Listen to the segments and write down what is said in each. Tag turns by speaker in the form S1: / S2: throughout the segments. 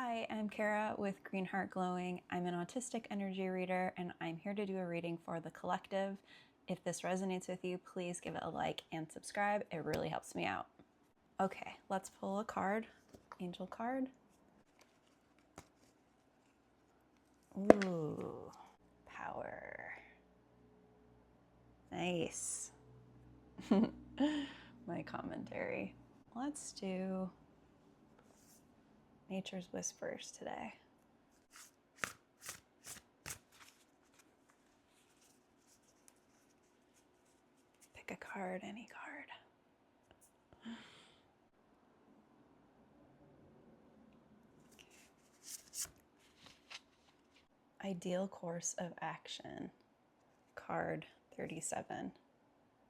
S1: Hi, I'm Kara with Green Heart Glowing. I'm an autistic energy reader and I'm here to do a reading for the collective. If this resonates with you, please give it a like and subscribe. It really helps me out. Okay, let's pull a card. Angel card. Ooh, power. Nice. My commentary. Let's do Nature's Whispers today. Pick a card, any card. Ideal course of action. Card 37.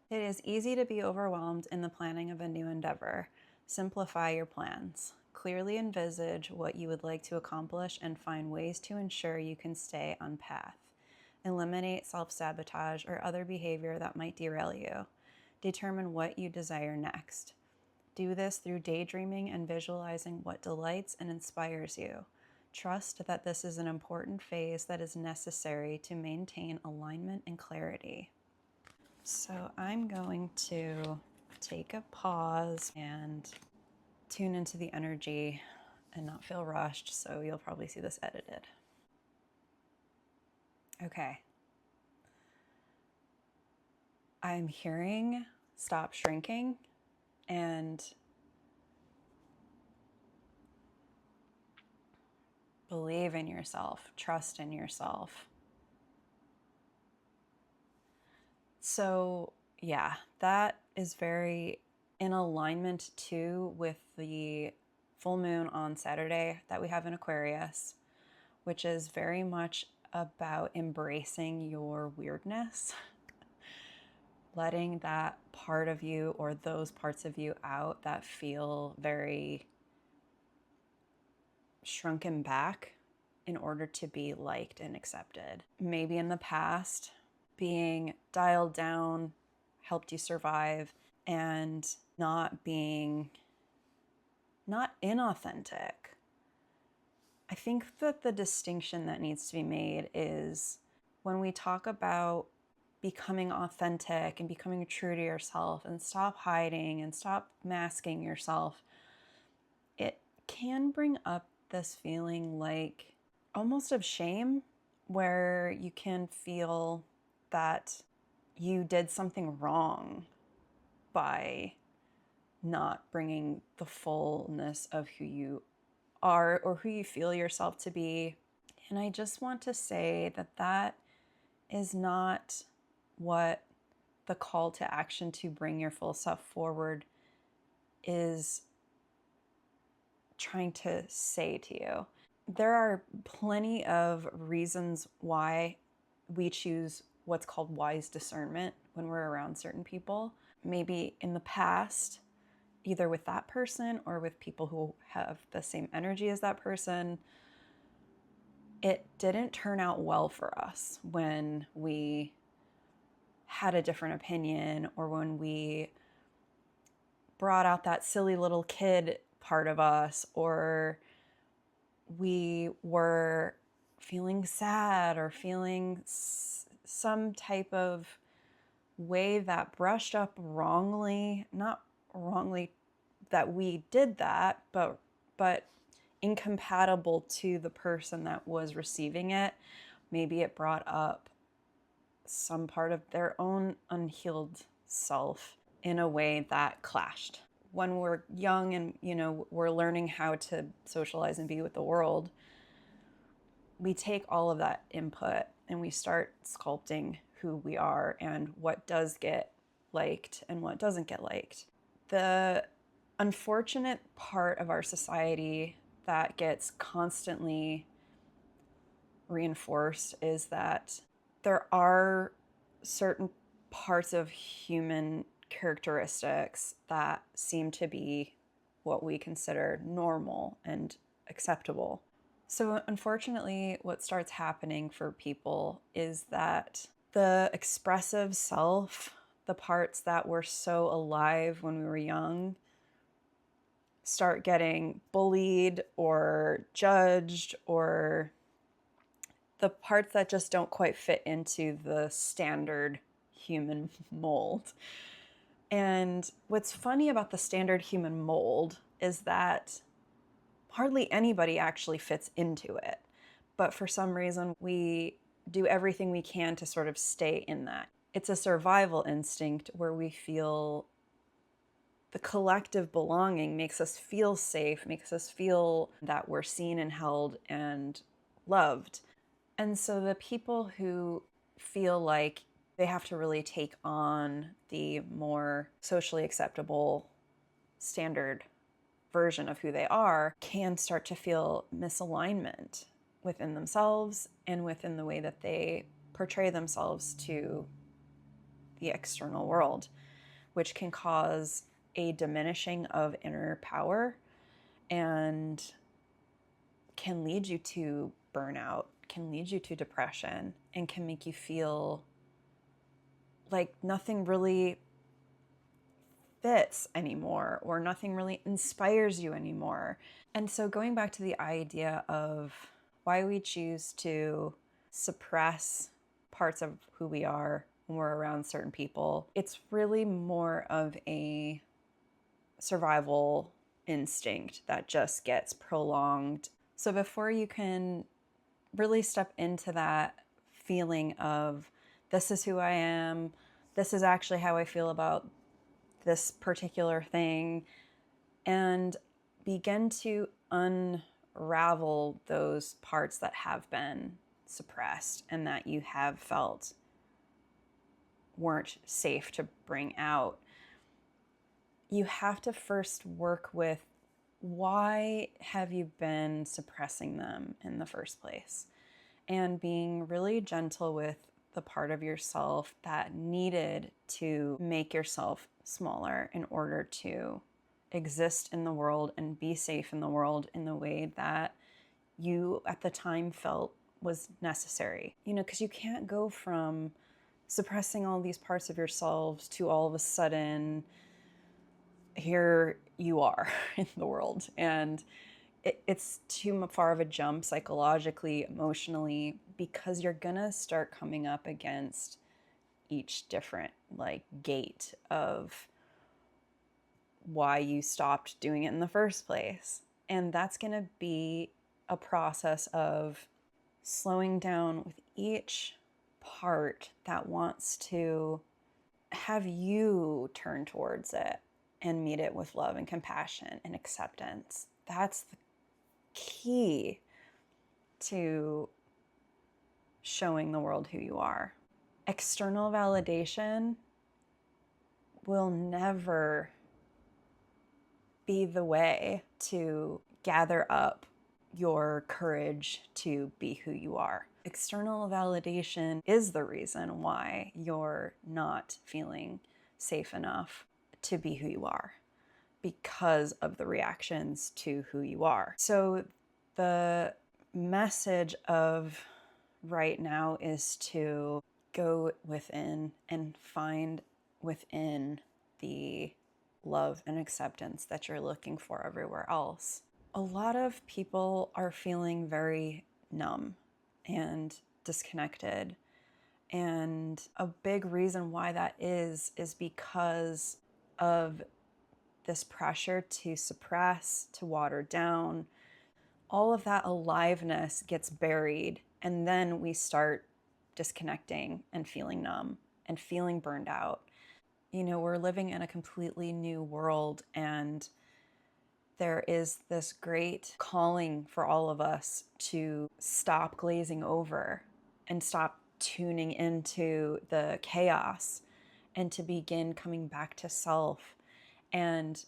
S1: It is easy to be overwhelmed in the planning of a new endeavor. Simplify your plans. Clearly envisage what you would like to accomplish and find ways to ensure you can stay on path. Eliminate self-sabotage or other behavior that might derail you. Determine what you desire next. Do this through daydreaming and visualizing what delights and inspires you. Trust that this is an important phase that is necessary to maintain alignment and clarity. So I'm going to take a pause and tune into the energy and not feel rushed, so you'll probably see this edited. Okay. I'm hearing stop shrinking and believe in yourself, trust in yourself. So yeah, that is very in alignment too with the full moon on Saturday that we have in Aquarius, which is very much about embracing your weirdness, letting that part of you or those parts of you out that feel very shrunken back in order to be liked and accepted. Maybe in the past, being dialed down helped you survive, and not inauthentic. I think that the distinction that needs to be made is when we talk about becoming authentic and becoming true to yourself and stop hiding and stop masking yourself, it can bring up this feeling like almost of shame, where you can feel that you did something wrong by not bringing the fullness of who you are or who you feel yourself to be. And I just want to say that that is not what the call to action to bring your full self forward is trying to say to you. There are plenty of reasons why we choose what's called wise discernment when we're around certain people. Maybe in the past, either with that person or with people who have the same energy as that person, it didn't turn out well for us when we had a different opinion or when we brought out that silly little kid part of us, or we were feeling sad or feeling some type of way that brushed up wrongly, not wrongly that we did that, but incompatible to the person that was receiving it. Maybe it brought up some part of their own unhealed self in a way that clashed. When we're young and, we're learning how to socialize and be with the world, we take all of that input and we start sculpting who we are and what does get liked and what doesn't get liked. The unfortunate part of our society that gets constantly reinforced is that there are certain parts of human characteristics that seem to be what we consider normal and acceptable. So unfortunately, what starts happening for people is that the expressive self, the parts that were so alive when we were young, start getting bullied or judged, or the parts that just don't quite fit into the standard human mold. And what's funny about the standard human mold is that hardly anybody actually fits into it. But for some reason, we do everything we can to sort of stay in that. It's a survival instinct where we feel the collective belonging makes us feel safe, makes us feel that we're seen and held and loved. And so the people who feel like they have to really take on the more socially acceptable standard version of who they are can start to feel misalignment within themselves and within the way that they portray themselves to the external world, which can cause a diminishing of inner power and can lead you to burnout, can lead you to depression, and can make you feel like nothing really fits anymore or nothing really inspires you anymore. And so going back to the idea of why we choose to suppress parts of who we are when we're around certain people, it's really more of a survival instinct that just gets prolonged. So before you can really step into that feeling of this is who I am, this is actually how I feel about this particular thing, and begin to unravel those parts that have been suppressed and that you have felt weren't safe to bring out, you have to first work with why have you been suppressing them in the first place, and being really gentle with the part of yourself that needed to make yourself smaller in order to exist in the world and be safe in the world in the way that you at the time felt was necessary. Because you can't go from suppressing all these parts of yourselves to all of a sudden here you are in the world. And it's too far of a jump psychologically, emotionally, because you're gonna start coming up against each different gate of why you stopped doing it in the first place. And that's gonna be a process of slowing down with each part that wants to have you turn towards it and meet it with love and compassion and acceptance. That's the key to showing the world who you are. External validation will never be the way to gather up your courage to be who you are. External validation is the reason why you're not feeling safe enough to be who you are, because of the reactions to who you are. So the message of right now is to go within and find within the love and acceptance that you're looking for everywhere else. A lot of people are feeling very numb and disconnected. And a big reason why that is because of this pressure to suppress, to water down. All of that aliveness gets buried, and then we start disconnecting and feeling numb and feeling burned out. We're living in a completely new world, and there is this great calling for all of us to stop glazing over and stop tuning into the chaos and to begin coming back to self and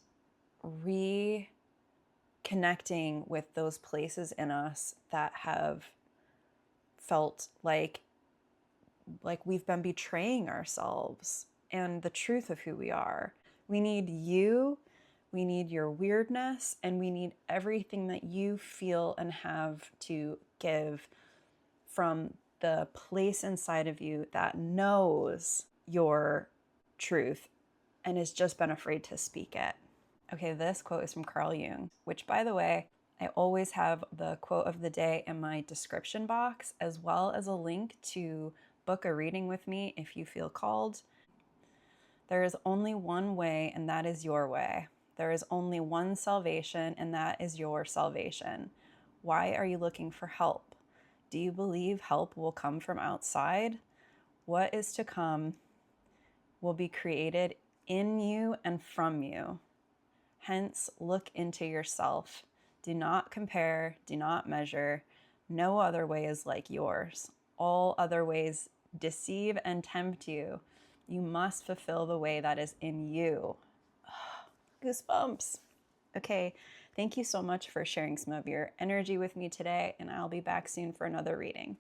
S1: reconnecting with those places in us that have felt like we've been betraying ourselves and the truth of who we are. We need you, we need your weirdness, and we need everything that you feel and have to give from the place inside of you that knows your truth and has just been afraid to speak it. Okay, this quote is from Carl Jung, which, by the way, I always have the quote of the day in my description box, as well as a link to book a reading with me if you feel called. There is only one way, and that is your way. There is only one salvation, and that is your salvation. Why are you looking for help? Do you believe help will come from outside? What is to come will be created in you and from you. Hence, look into yourself. Do not compare, do not measure. No other way is like yours. All other ways deceive and tempt you. You must fulfill the way that is in you. Goosebumps. Okay, thank you so much for sharing some of your energy with me today, and I'll be back soon for another reading.